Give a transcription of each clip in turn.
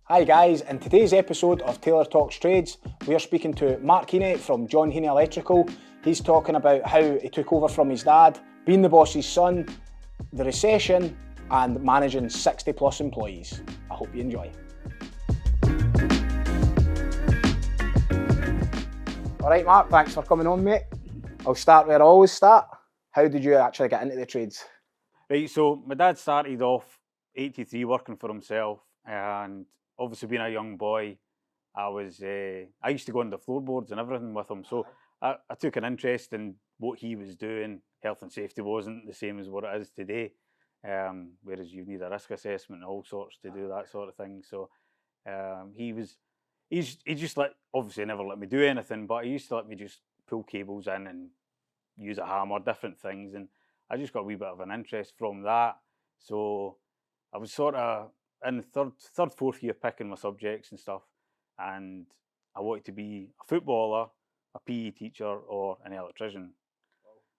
Hi guys, in today's episode of Taylor Talks Trades, we are speaking to Mark Heaney from John Heaney Electrical. He's talking about how he took over from his dad, being the boss's son, the recession, and managing 60 plus employees. I hope you enjoy. Alright Mark, thanks for coming on mate. I'll start where I always start. How did you actually get into the trades? Right, so my dad started off 83 working for himself, and obviously being a young boy, I used to go on the floorboards and everything with him, so I took an interest in what he was doing. Health and safety wasn't the same as what it is today, whereas you need a risk assessment and all sorts to do that sort of thing. So he just obviously never let me do anything, but he used to let me just pull cables in and use a hammer, different things, and I just got a wee bit of an interest from that. So I was sort of in third, fourth year picking my subjects and stuff, and I wanted to be a footballer, a PE teacher, or an electrician.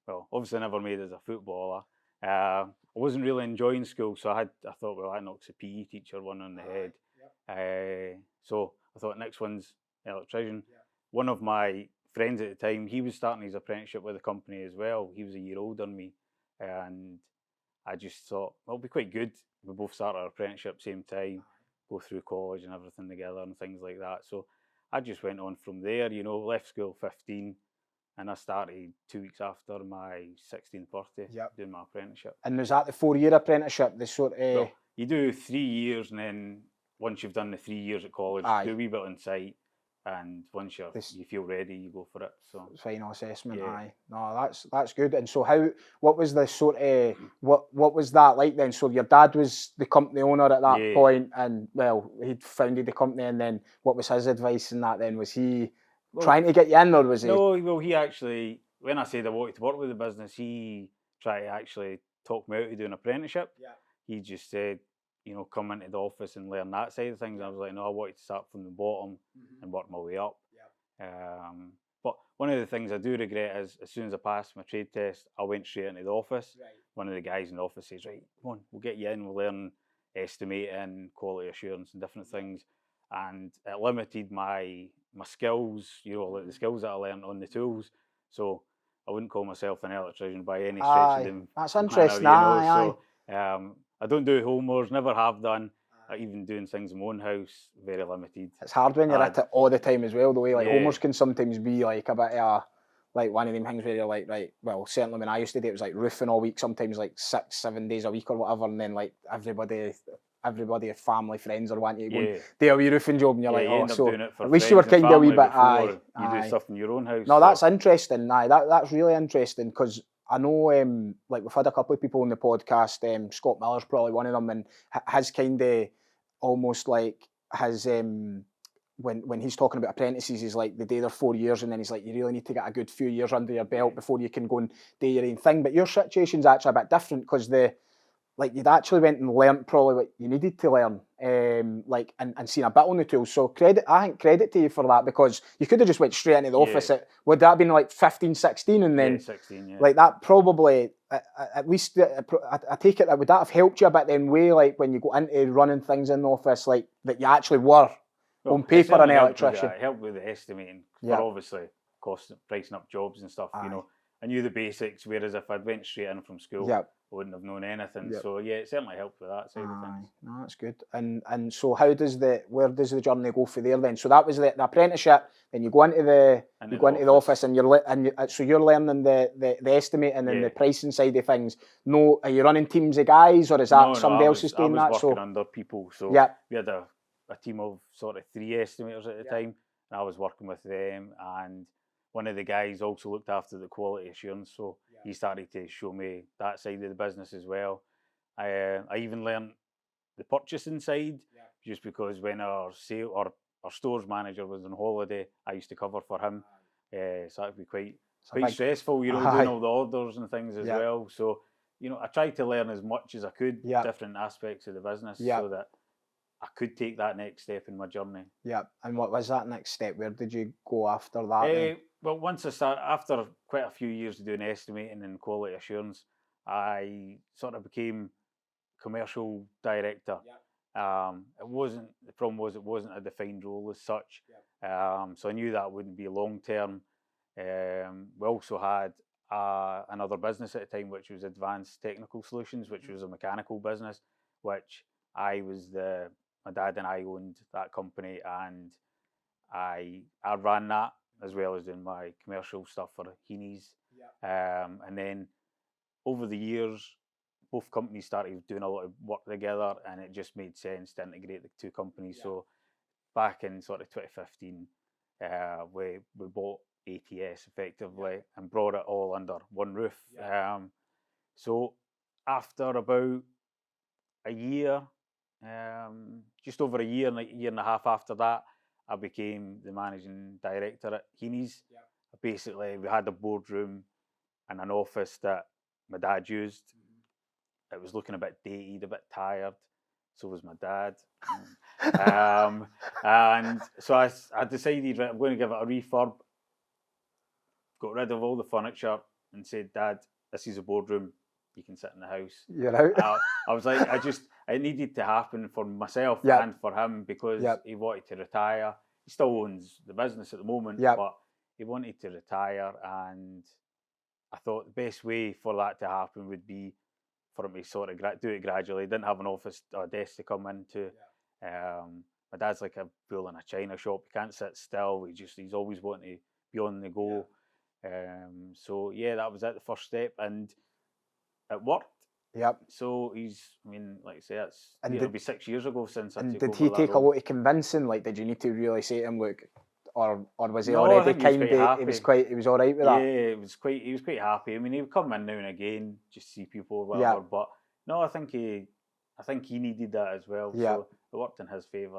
Well, obviously I never made it as a footballer. I wasn't really enjoying school, so I thought, well, that knocks a PE teacher one on the head. So I thought next one's electrician. One of my friends at the time, he was starting his apprenticeship with the company as well. He was a year older than me, and I just thought, well, it'll be quite good. We both start our apprenticeship same time, go through college and everything together and things like that. So I just went on from there, left school 15, and I started 2 weeks after my 16th birthday doing my apprenticeship. And was that the 4-year apprenticeship? Well, you do 3 years, and then once you've done the 3 years at college, do a wee bit on site, and once you feel ready, you go for it. So final assessment. Yeah. Aye, no, that's good. And so what was the sort of what was that like then? So your dad was the company owner at that point, and well, he'd founded the company, and then what was his advice in that then? Was he trying to get you in, or was he? No, well, he actually, when I said I wanted to work with the business, he tried to actually talk me out of doing an apprenticeship. He just said, come into the office and learn that side of things. And I was like, no, I wanted to start from the bottom and work my way up. But one of the things I do regret is, as soon as I passed my trade test, I went straight into the office. One of the guys in the office says, right, come on, we'll get you in, we'll learn estimating, quality assurance and different things. And it limited my skills, like the skills that I learned on the tools. So I wouldn't call myself an electrician by any stretch of the That's interesting. So I don't do homeworks, never have done. Even doing things in my own house, very limited. It's hard when you're at it all the time as well, the way homeworks can sometimes be like a bit of like one of them things where you're like, right, well, certainly when I used to do it was like roofing all week, sometimes like 6-7 days a week or whatever, and then like everybody, family, friends are wanting to go and do a wee roofing job, and you're like, you end up doing it for at least you were kind of a wee bit, you do stuff in your own house. No, that's interesting. That's really interesting, because I know, like we've had a couple of people on the podcast. Scott Miller's probably one of them, and his kind of almost like his when he's talking about apprentices, he's like, they do their 4 years, and then he's like, you really need to get a good few years under your belt before you can go and do your own thing. But your situation's actually a bit different, because you'd actually went and learnt probably what you needed to learn, and seen a bit on the tools. So I think credit to you for that, because you could have just went straight into the office would that have been like 15, 16, and then 16, like that probably, at least I take it that would that have helped you a bit then, way like when you go into running things in the office, like that you actually were on paper an electrician. It helped with the estimating, for obviously pricing up jobs and stuff. I knew the basics, whereas if I'd went straight in from school, I wouldn't have known anything. So it certainly helped with that side of things. No, that's good. And so where does the journey go for there then? So that was the apprenticeship. Then you go into the office, and so you're learning the estimating and the pricing side of things. No, are you running teams of guys, or is that somebody else who's doing that? I was working under people. So we had a team of sort of 3 estimators at the time, and I was working with them, and one of the guys also looked after the quality assurance, so he started to show me that side of the business as well. I even learned the purchasing side, just because when our stores manager was on holiday, I used to cover for him. So that would be quite stressful, doing all the orders and things as well. So, I tried to learn as much as I could, different aspects of the business, so that I could take that next step in my journey. Yeah, and what was that next step? Where did you go after that? Well, once after quite a few years of doing estimating and quality assurance, I sort of became commercial director. The problem was it wasn't a defined role as such. So I knew that wouldn't be long term. We also had another business at the time, which was Advanced Technical Solutions, which was a mechanical business, which my dad and I owned that company, and I ran that as well as doing my commercial stuff for Heaney's. And then over the years, both companies started doing a lot of work together, and it just made sense to integrate the two companies. So back in sort of 2015, we bought ATS effectively and brought it all under one roof. So after about a year, just over a year and a half after that, I became the managing director at Heaney's. Basically, we had a boardroom and an office that my dad used. It was looking a bit dated, a bit tired. So was my dad. And so I decided I'm going to give it a refurb. Got rid of all the furniture and said, Dad, this is a boardroom. You can sit in the house. You're out. I was like, it needed to happen for myself and for him, because he wanted to retire. He still owns the business at the moment, but he wanted to retire, and I thought the best way for that to happen would be for him to sort of do it gradually. He didn't have an office or a desk to come into. My dad's like a bull in a china shop. He can't sit still. He's always wanting to be on the go. So that was it, the first step, and it worked. So like I say, it'll be 6 years ago since I took over. And did he take a lot of convincing? Like, did you need to really say to him, look, or was he already kind of? He was all right with that. Yeah, he was quite happy. I mean, he would come in now and again just see people or whatever. But no, I think he needed that as well. So it worked in his favour.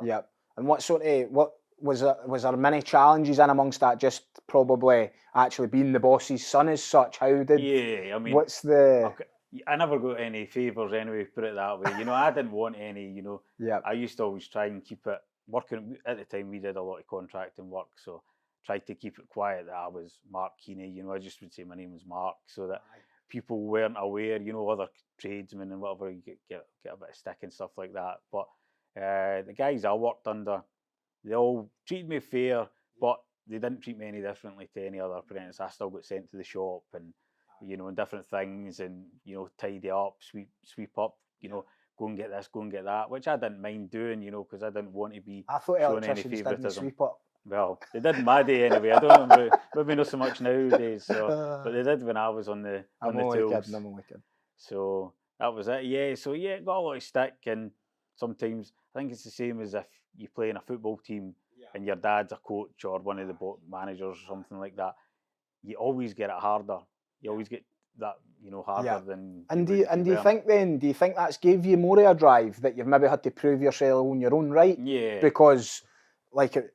And what was there many challenges in amongst that? Just probably actually being the boss's son as such. How did? Yeah, I mean, what's the? Okay, I never got any favours anyway. Put it that way. I didn't want any. I used to always try and keep it working. At the time, we did a lot of contracting work, so tried to keep it quiet that I was Mark Heaney. I just would say my name was Mark, so that people weren't aware. Other tradesmen and whatever, you get a bit of stick and stuff like that. But the guys I worked under, they all treated me fair, but they didn't treat me any differently to any other apprentice. I still got sent to the shop and and different things, and tidy up, sweep up, go and get this, go and get that, which I didn't mind doing, because I didn't want to be showing any favouritism. Sweep up. Well, they did in my day anyway. I don't know, maybe not so much nowadays. So, but they did when I was on the tools. I'm only kidding. So that was it. Yeah. So it got a lot of stick, and sometimes I think it's the same as if you play in a football team and your dad's a coach or one of the managers or something like that. You always get it harder. You always get that, harder than. And do you think that's gave you more of a drive, that you've maybe had to prove yourself on your own right? Yeah. Because it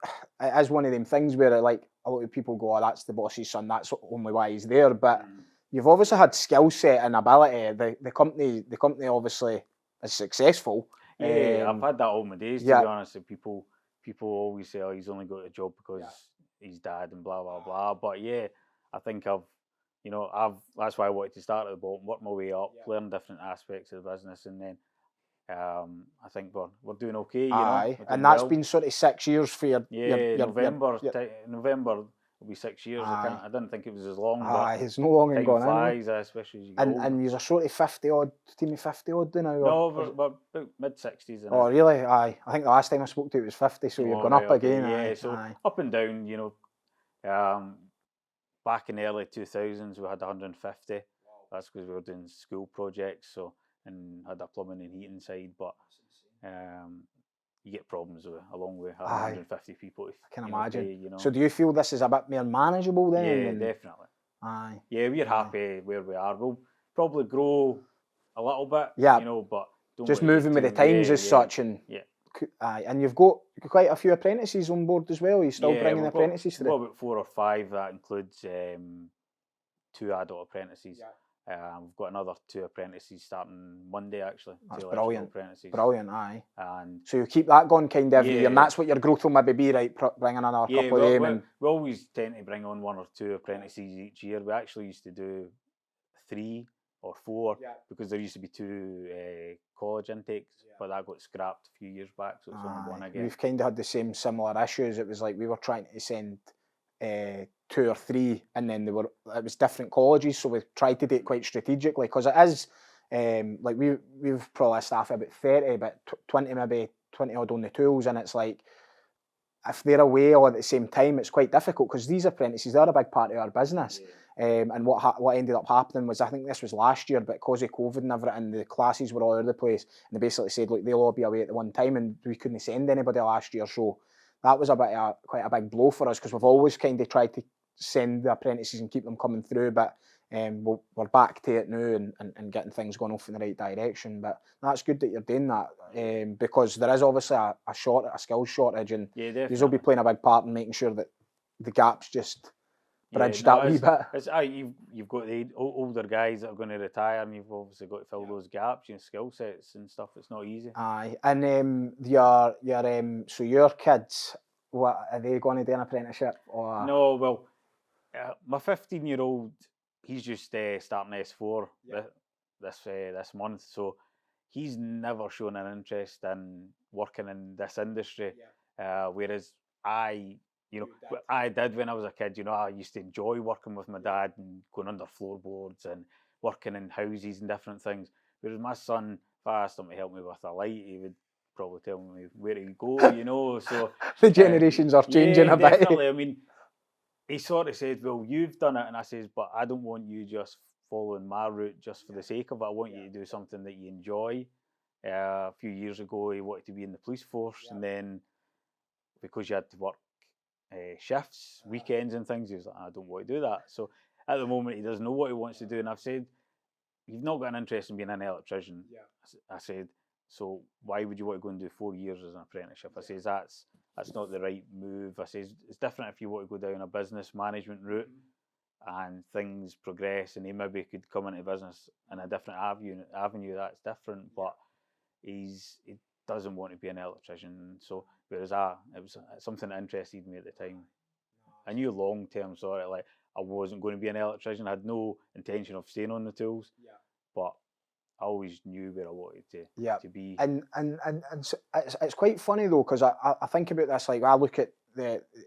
is one of them things where a lot of people go, oh, that's the boss's son, that's only why he's there. But you've obviously had skill set and ability. The company obviously is successful. Yeah, I've had that all my days, to be honest. People always say, oh, he's only got a job because he's dad and blah blah blah. But I think that's why I wanted to start at the bottom, work my way up, learn different aspects of the business, and then I think we're doing okay. Aye, and that's been sort of 6 years for your. November will be 6 years. I didn't think it was as long. Aye, it's no long time gone. Flies, especially as you go. And you're sort of 50 odd, team of 50 odd now. No, we're about mid-60s. Oh, really? Aye, I think the last time I spoke to you it was 50, so you've gone up again. Yeah, so up and down. Back in the early 2000s, we had 150. That's because we were doing school projects, and had a plumbing and heating side. But you get problems along with 150 people. I can imagine. So do you feel this is a bit more manageable then? Yeah, definitely. Aye. Yeah, we're happy where we are. We'll probably grow a little bit. But just moving with the times as such, and and you've got quite a few apprentices on board as well. Are you still bringing apprentices through? We've got about 4 or 5. That includes 2 adult apprentices. We've got another 2 apprentices starting Monday, actually. That's brilliant. Apprentices. Brilliant, aye. And so you keep that going kind of every year, and that's what your growth will maybe be, right? Bringing another couple of them. We always tend to bring on 1 or 2 apprentices each year. We actually used to do 3 or 4, because there used to be 2 college intakes, but that got scrapped a few years back, so it's only 1 again. We've kind of had the same similar issues. It was like we were trying to send 2 or 3, and then it was different colleges, so we tried to do it quite strategically, because it is like we've probably a staff of about 30, but 20 odd on the tools, and it's like if they're away all at the same time, it's quite difficult, because these apprentices, they're a big part of our business. And what ended up happening was, I think this was last year, but because of COVID and everything, the classes were all over the place, and they basically said, look, they'll all be away at the one time, and we couldn't send anybody last year. So that was quite a big blow for us, because we've always kind of tried to send the apprentices and keep them coming through, but we're back to it now and getting things going off in the right direction. But that's good that you're doing that, because there is obviously a skills shortage, and you'll be playing a big part in making sure that the gaps just bridged that wee bit. You've got the older guys that are going to retire, and you've obviously got to fill those gaps, skill sets and stuff. It's not easy. Aye, and so your kids, what are they going to do, an apprenticeship or? No, well, my 15-year-old, he's just starting S4 this month, so he's never shown an interest in working in this industry. Whereas I did when I was a kid. I used to enjoy working with my dad and going under floorboards and working in houses and different things. Whereas my son, if I asked him to help me with a light, he would probably tell me where to go. So the generations are changing a bit. Definitely. I mean, he sort of said, well, you've done it, and I says, but I don't want you just following my route just for the sake of it. I want you to do something that you enjoy. A few years ago, he wanted to be in the police force, and then because you had to work shifts, weekends and things, he was like, I don't want to do that. So at the moment, he doesn't know what he wants to do, and I've said, you've not got an interest in being an electrician. I said, so why would you want to go and do 4 years as an apprenticeship? I says, that's not the right move. I says, it's different if you want to go down a business management route and things progress, and he maybe could come into business in a different avenue. That's different, but he doesn't want to be an electrician. So whereas it was something that interested me at the time. I knew long term, like I wasn't going to be an electrician. I had no intention of staying on the tools, but I always knew where I wanted to be. And so it's quite funny though, because I think about this, like I look at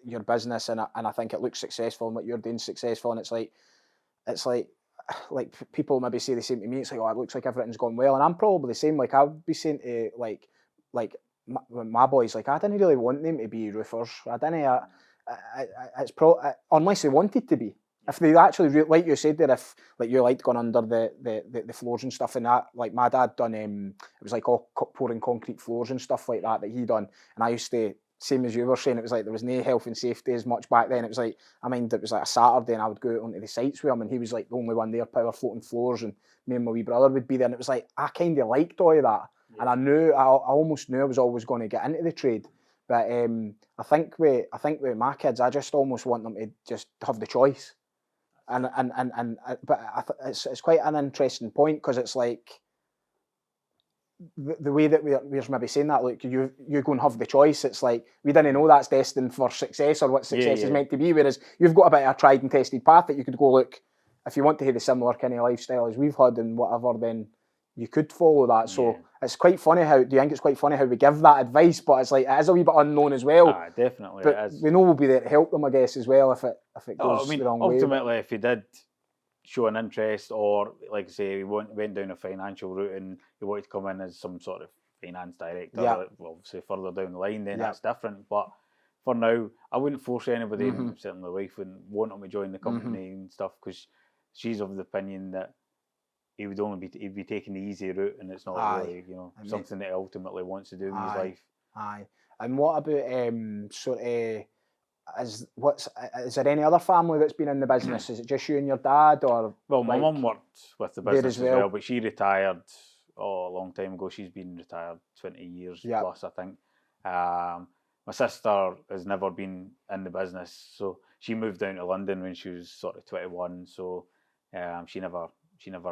your business and I think it looks successful and what you're doing successful, and it's like people maybe say the same to me. It's like, oh, it looks like everything's gone well, and I'm probably the same. Like I'll be saying to like my boys, like I didn't really want them to be roofers. I didn't. Unless they wanted to be. If they actually, like you said there, if like you liked going under the floors and stuff and that, like my dad done, it was like all pouring concrete floors and stuff like that he done, and I used to, same as you were saying, it was like there was no health and safety as much back then. It was like, it was like a Saturday and I would go out onto the sites with him, and he was like the only one there, power floating floors, and me and my wee brother would be there, and it was like, I kind of liked all of that, and I almost knew I was always going to get into the trade. But I think with my kids, I just almost want them to just have the choice. But it's quite an interesting point, because it's like the way that we're maybe saying that, like you go and have the choice. It's like we didn't know that's destined for success or what success is meant to be. Whereas you've got a bit of a tried and tested path that you could go, look, if you want to have the similar kind of lifestyle as we've had and whatever, then you could follow that. So it's quite funny how, do you think it's quite funny how we give that advice, but it's like, it is a wee bit unknown as well. Definitely but it is. We know we'll be there to help them, I guess, as well, if it goes the wrong way. Ultimately, if you did show an interest, or like I say, went down a financial route and you wanted to come in as some sort of finance director, well, obviously further down the line, then that's different. But for now, I wouldn't force anybody, and certainly my wife wouldn't want them to join the company and stuff, because she's of the opinion that he'd be taking the easy route, and it's not really, something that he ultimately wants to do in his life. And what about is there any other family that's been in the business? Is it just you and your dad, or? Well, my mum worked with the business as well, but she retired a long time ago. She's been retired 20 years plus, I think. My sister has never been in the business, so she moved down to London when she was sort of 21. So she never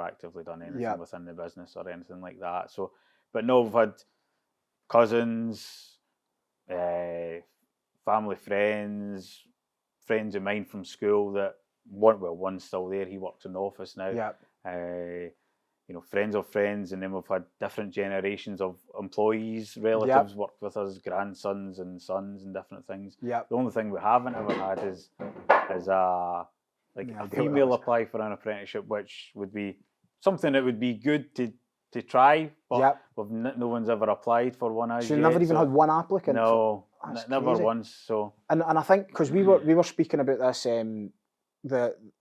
actively done anything within the business or anything like that. So, but no, we've had cousins, family friends of mine from school that one's still there. He works in the office now. friends of friends, and then we've had different generations of employees, relatives work with us, grandsons and sons and different things. Yep. The only thing we haven't ever had is a female apply for an apprenticeship, which would be something that would be good to try, but no one's ever applied for one as yet. So you never even had one applicant? No, never once. So and I think because we were speaking about this on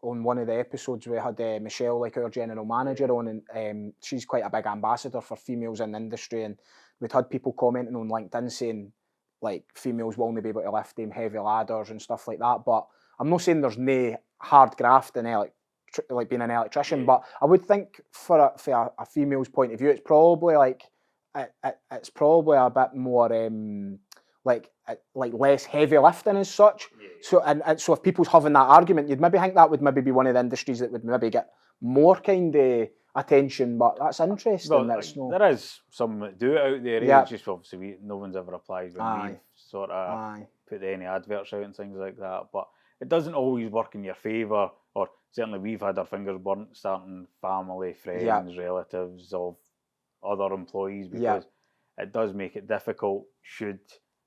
one of the episodes, we had Michelle, like our general manager, on, and she's quite a big ambassador for females in the industry, and we'd had people commenting on LinkedIn saying like females will only be able to lift them heavy ladders and stuff like that. But I'm not saying there's no hard graft in like being an electrician, but I would think for a female's point of view, it's probably it's probably a bit more like less heavy lifting as such. So so if people's having that argument, you'd maybe think that would maybe be one of the industries that would maybe get more kind of attention. But that's interesting. Well, there is some that do it out there. Yeah. It's just obviously no one's ever applied when we've sort of put any adverts out and things like that. But it doesn't always work in your favour, or certainly we've had our fingers burnt starting family, friends, relatives of other employees, because it does make it difficult should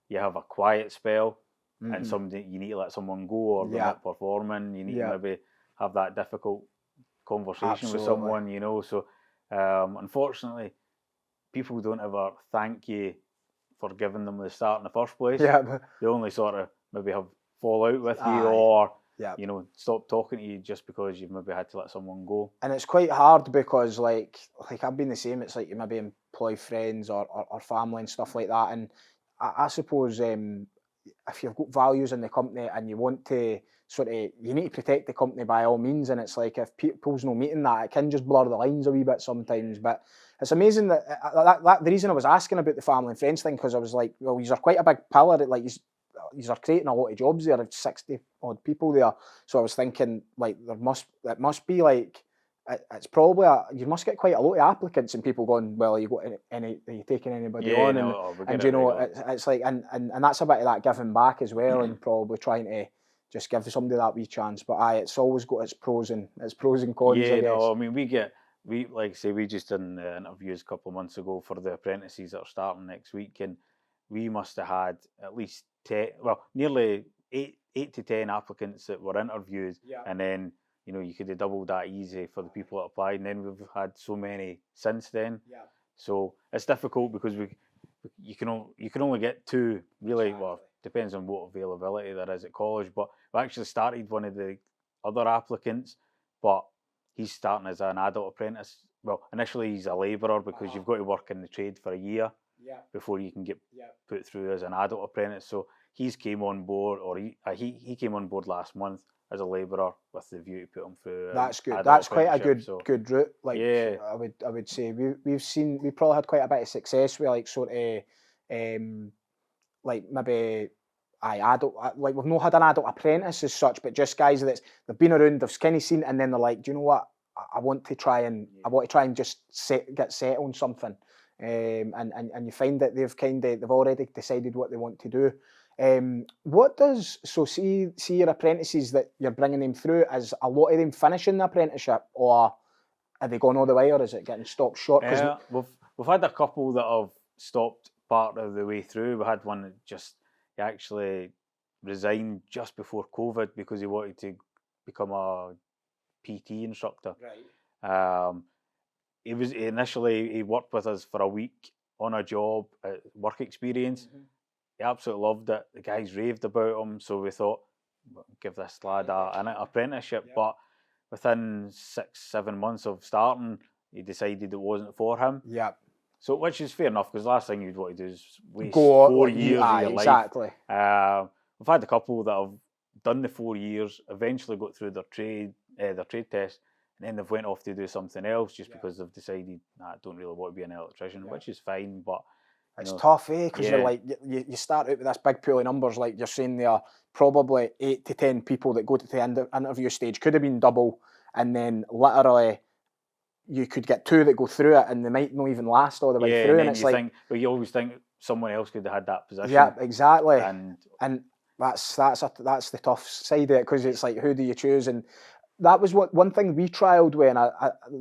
you have a quiet spell and somebody you need to let someone go, or they're not performing. You need to maybe have that difficult conversation with someone, So unfortunately, people don't ever thank you for giving them the start in the first place. Yeah. They only sort of maybe have fall out with you, or stop talking to you just because you've maybe had to let someone go. And it's quite hard because like I've been the same. It's like you maybe employ friends or family and stuff like that. And I suppose if you've got values in the company and you want to you need to protect the company by all means. And it's like if people's not meeting that, it can just blur the lines a wee bit sometimes. But it's amazing that the reason I was asking about the family and friends thing, because I was like, well, these are quite a big pillar. Like these are creating a lot of jobs there, 60 odd people there. So I was thinking like it must be like it's probably you must get quite a lot of applicants and people going, well, are you taking anybody on? And it's like and that's a bit of that giving back as well, and probably trying to just give somebody that wee chance. But it's always got its pros and cons. Yeah, I guess. I mean we like I say, we just done the interviews a couple of months ago for the apprentices that are starting next week, and we must have had at least nearly 8 to 10 applicants that were interviewed, and then you could have doubled that easy for the people that applied, and then we've had so many since then. So it's difficult because you can only get 2 really. Well, depends on what availability there is at college. But we actually started one of the other applicants, but he's starting as an adult apprentice. Well, initially he's a labourer because you've got to work in the trade for a year before you can get put through as an adult apprentice. So he's came on board, or he came on board last month as a labourer with the view to put him through. That's good. That's quite a good route. Like I would say we probably had quite a bit of success with like sort of like maybe adult, like we've not had an adult apprentice as such, but just guys they've been around, they've kind of seen, and then they're like, do you know what? I want to try and just get set on something, and you find that they've already decided what they want to do. See your apprentices that you're bringing them through, is a lot of them finishing the apprenticeship, or are they going all the way, or is it getting stopped short? We've had a couple that have stopped part of the way through. We had one that he actually resigned just before COVID because he wanted to become a PT instructor. Right. He worked with us for a week on a job, work experience. Mm-hmm. He absolutely loved it. The guys raved about him, so we thought, give this lad an apprenticeship. Yeah. But within 6-7 months of starting, he decided it wasn't for him. Yeah. So, which is fair enough, because the last thing you'd want to do is waste 4 years of your exactly. life. We've had a couple that have done the 4 years, eventually got through their trade test, and then they've went off to do something else just because they've decided, I don't really want to be an electrician, which is fine, but it's tough, because you're like, you start out with this big pool of numbers, like you're saying there are probably 8 to 10 people that go to the interview stage, could have been double, and then literally you could get 2 that go through it, and they might not even last all the way through. And it's like, you always think someone else could have had that position. Yeah, exactly. And that's the tough side of it, because it's like, who do you choose? And that was what one thing we trialled when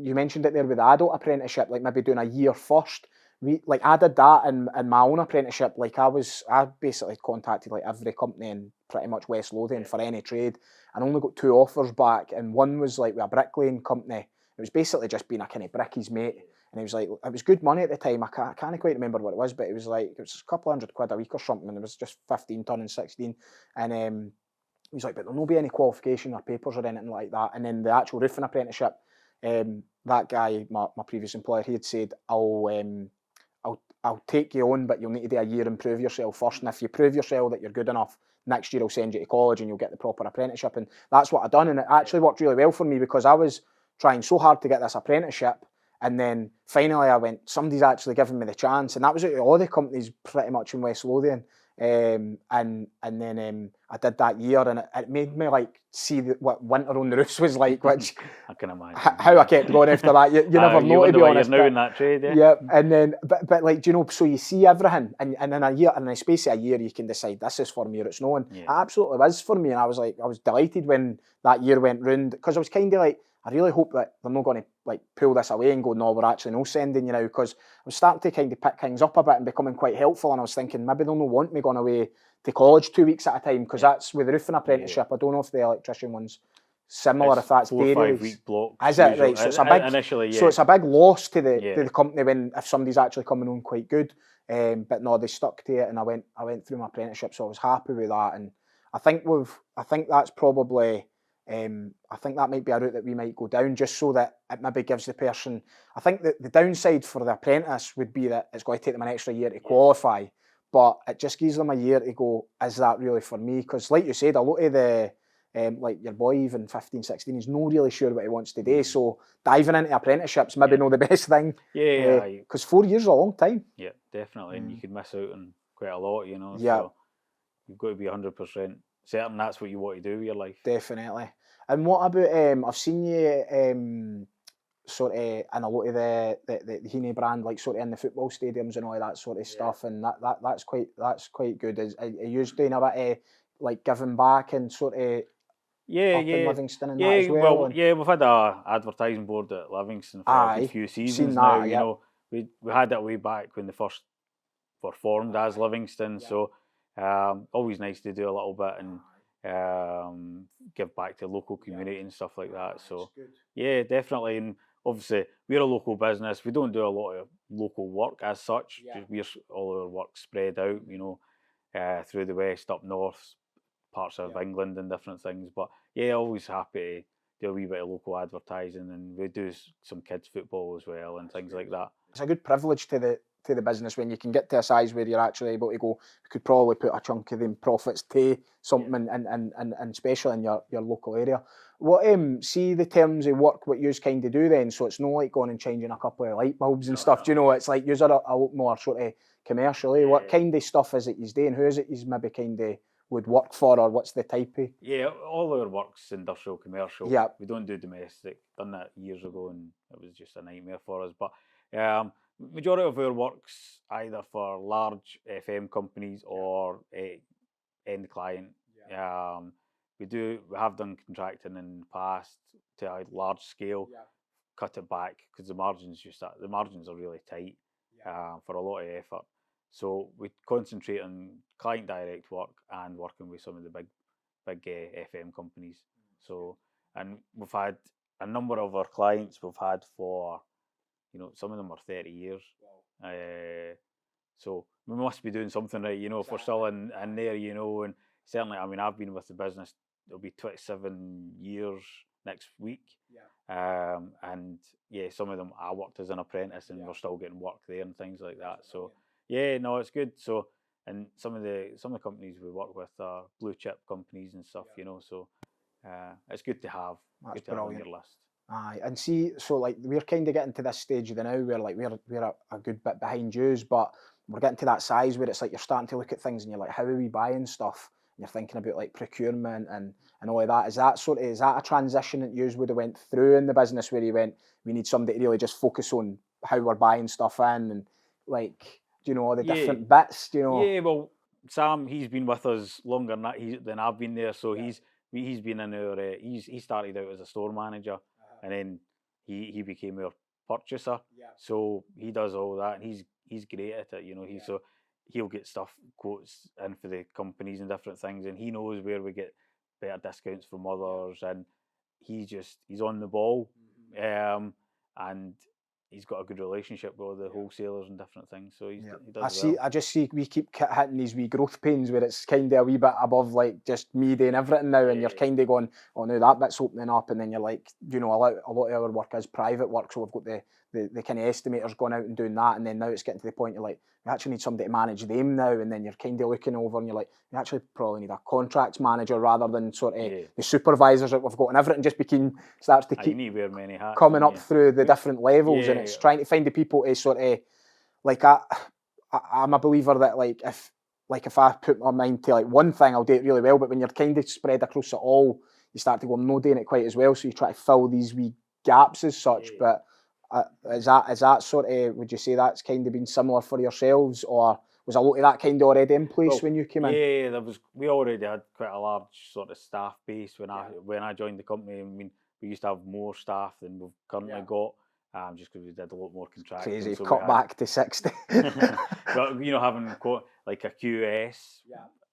you mentioned it there with the adult apprenticeship, like maybe doing a year first. I did that in my own apprenticeship. Like I basically contacted like every company in pretty much West Lothian for any trade, and only got 2 offers back, and one was like with a bricklaying company. It was basically just being a kind of bricky's mate, and it was like it was good money at the time. I can't quite remember what it was, but it was a couple £100 a week or something, and it was just 15 ton and 16, and he's like, but there'll not be any qualification or papers or anything like that. And then the actual roofing apprenticeship, that guy, my previous employer, he had said, I'll take you on, but you'll need to do a year and prove yourself first. And if you prove yourself that you're good enough, next year I'll send you to college and you'll get the proper apprenticeship. And that's what I done. And it actually worked really well for me because I was trying so hard to get this apprenticeship. And then finally I went, somebody's actually given me the chance. And that was at all the companies pretty much in West Lothian. And then I did that year, and it made me like see what winter on the roofs was like, which I can imagine how I kept going after that. You never know, to be honest. You're now in that trade, yeah. Yeah, and then but like, do you know, so you see everything, and in a year, in the space of a year, you can decide this is for me or it's no. And it absolutely was for me, and I was delighted when that year went round, because I was kind of like, I really hope that they're not going to like pull this away and go, no, we're actually no sending you now, because I was starting to kind of pick things up a bit and becoming quite helpful, and I was thinking maybe they'll not want me going away to college 2 weeks at a time, because that's with the roofing apprenticeship. I don't know if the electrician one's similar, if that's 4 or 5 week blocks. Is it right? So it's a big initially, so it's a big loss to the company if somebody's actually coming on quite good. But no, they stuck to it, and I went through my apprenticeship, so I was happy with that. And I think that's probably. I think that might be a route that we might go down, just so that it maybe gives the person. I think that the downside for the apprentice would be that it's going to take them an extra year to qualify, but it just gives them a year to go, is that really for me? Because like you said, a lot of the like your boy, even 15, 16, he's not really sure what he wants to do. So diving into apprenticeships maybe not the best thing. Because 4 years is a long time. Yeah, definitely, and you could miss out on quite a lot, you know. Yeah. So you've got to be 100% certain that's what you want to do with your life. Definitely. And what about I've seen you sort of in a lot of the Heaney brand, like sort of in the football stadiums and all of that sort of stuff, and that's quite good. Are you doing a bit of like giving back and sort of in Livingston and that as well? Well, we've had a advertising board at Livingston for a good few seasons now. You know, we had it way back when they first were formed as Livingston. So always nice to do a little bit and give back to local community and stuff like that. So yeah, definitely. And obviously we're a local business. We don't do a lot of local work as such. We're all our work spread out, you know, through the west, up north, parts of England and different things. But yeah, always happy to do a wee bit of local advertising, and we do some kids football as well and things like that. It's a good privilege to the business when you can get to a size where you're actually able to go, you could probably put a chunk of them profits to something and especially in your local area. What see the terms of work what yous kind of do then, so it's not like going and changing a couple of light bulbs and stuff, do you know, it's like yous are a lot more sort of commercially. What kind of stuff is it yous doing? Who is it yous maybe kind of would work for, or what's the type of? Yeah, all our work's industrial, commercial. Yeah. We don't do domestic. Done that years ago and it was just a nightmare for us. But majority of our work's either for large FM companies or end client. We have done contracting in the past to a large scale, cut it back because the margins are really tight for a lot of effort. So we concentrate on client direct work and working with some of the big FM companies. So, and we've had a number of our clients we've had for, you know, some of them are 30 years. So we must be doing something right, you know, if we're still in there, you know. And certainly, I mean, I've been with the business, it'll be 27 years next week. And yeah, some of them I worked as an apprentice and we're still getting work there and things like that. So yeah, no, it's good. So, and some of the companies we work with are blue chip companies and stuff, you know. So it's good to have. That's good to have on your list. Aye, and see, so like we're kind of getting to this stage of the now where like we're a good bit behind yous, but we're getting to that size where it's like you're starting to look at things and you're like, how are we buying stuff? And you're thinking about like procurement and all of that. Is that a transition that yous would have went through in the business where you went, we need somebody to really just focus on how we're buying stuff in and like, do you know, all the different bits, do you know? Yeah, well, Sam, he's been with us longer than I've been there, so he's been in our. He started out as a store manager, and then he became our purchaser. So he does all that, and he's great at it. So he'll get quotes in for the companies and different things, and he knows where we get better discounts from others, and he's on the ball, and he's got a good relationship with all the wholesalers and different things. So he does well. I just see we keep hitting these wee growth pains where it's kind of a wee bit above like just me doing everything now, and you're kind of going, oh, now that bit's opening up, and then you're like, a lot of our work is private work, so we've got the kind of estimators going out and doing that, and then now it's getting to the point you're like, we actually need somebody to manage them now, and then you're kind of looking over and you're like, we actually probably need a contracts manager rather than sort of the supervisors that we've got, and everything just starts to keep you need to wear many hats, coming up through the different levels, and it's trying to find the people to sort of like I'm a believer that if I put my mind to like one thing, I'll do it really well, but when you're kind of spread across it all, you start to go, I'm not doing it quite as well, so you try to fill these wee gaps as such. But is that sort of, would you say that's kind of been similar for yourselves, or was a lot of that kind of already in place when you came in? Yeah, we already had quite a large sort of staff base when I joined the company. I mean, we used to have more staff than we've currently got. Just because we did a lot more contracting. Crazy, so cut back to 60. But having like a QS,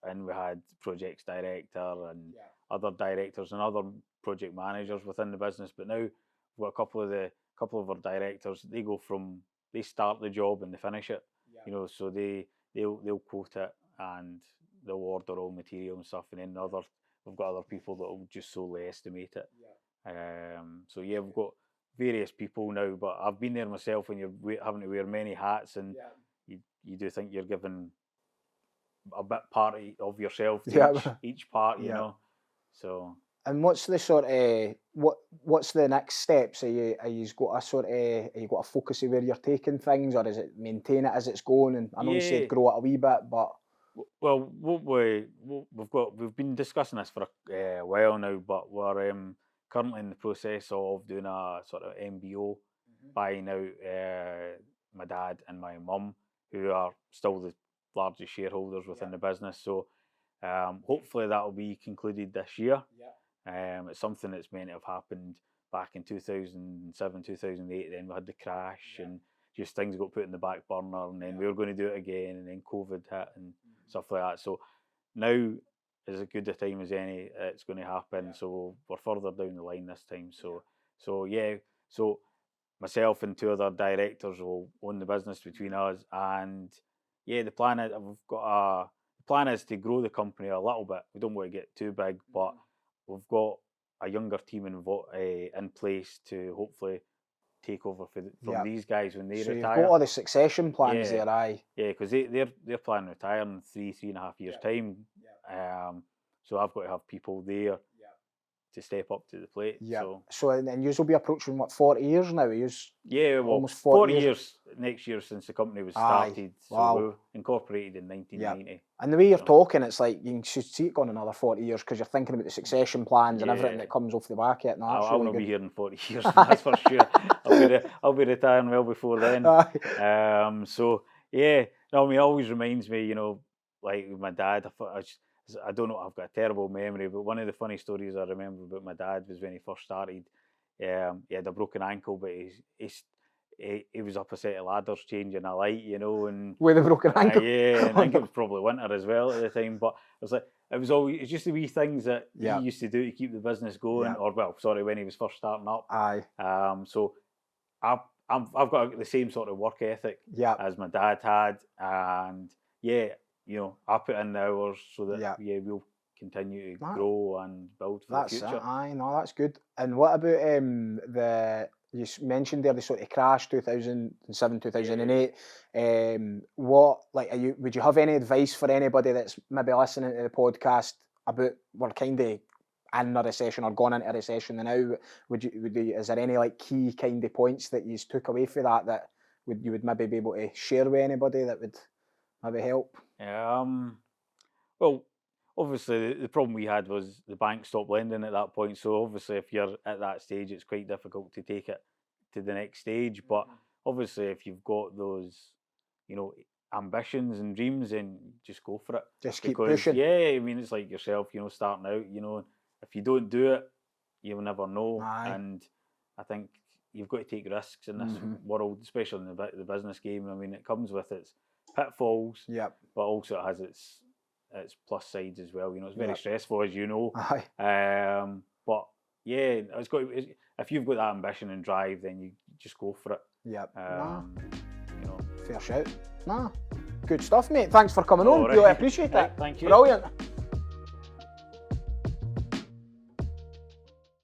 and we had projects director and other directors and other project managers within the business. But now we've got a couple of our directors. They start the job and they finish it. So they'll quote it and they'll order all material and stuff, and then we've got other people that will just solely estimate it. So we've got various people now, but I've been there myself when you're having to wear many hats, and you do think you're giving a bit part of yourself to each part, you know. So. And what's the sort of what's the next steps? Are you got a focus of where you're taking things, or is it maintain it as it's going? And I know you said grow it a wee bit, but well, we've been discussing this for a while now, but we're currently in the process of doing a sort of MBO, buying out my dad and my mum, who are still the largest shareholders within the business. So hopefully that will be concluded this year. It's something that's meant to have happened back in 2007, 2008. Then we had the crash, and just things got put in the back burner, and then we were going to do it again, and then COVID hit and stuff like that. So now is as good a time as any it's going to happen. So we're further down the line this time. So myself and two other directors will own the business between us, and the plan is to grow the company a little bit. We don't want to get too big, but we've got a younger team in place to hopefully take over from these guys when they retire. So you've got all the succession plans there, aye? Yeah, because they're planning to retire in 3.5 years' time. So I've got to have people there to step up to the plate. So and you'll be approaching 40 years now? Almost 40 years next year since the company was started. So we were incorporated in 1990. And the way you're talking, it's like you should see it going another 40 years because you're thinking about the succession plans and everything that comes off the back of it. No, I'll not be here in 40 years, that's for sure. I'll be retiring well before then. It always reminds me, like with my dad, I don't know, I've got a terrible memory, but one of the funny stories I remember about my dad was when he first started. He had a broken ankle, but he was up a set of ladders changing a light, and with a broken ankle. And I think it was probably winter as well at the time. But it's just the wee things that he used to do to keep the business going. When he was first starting up. So I've got the same sort of work ethic as my dad had, and I put in the hours so that we'll continue to grow and build for the future. That's good. And what about you mentioned there the sort of crash 2007, 2008. Would you have any advice for anybody that's maybe listening to the podcast about we're kind of in a recession or gone into a recession now? Is there any key kind of points that you took away from that you would maybe be able to share with anybody that would maybe help? Well, obviously the problem we had was the bank stopped lending at that point. So obviously if you're at that stage, it's quite difficult to take it to the next stage. But obviously if you've got those, ambitions and dreams, then just go for it. Just keep pushing. Yeah, I mean, it's like yourself, starting out, if you don't do it, you'll never know. Aye. And I think you've got to take risks in this world, especially in the business game. I mean, it comes with its pitfalls, Yep. but also it has its plus sides as well. You know, it's very stressful, as you know. Aye. But yeah, if you've got that ambition and drive, then you just go for it. Yep. You know, fair shout. Nah. Good stuff, mate. Thanks for coming on. right. Really appreciate it. Thank you. Brilliant.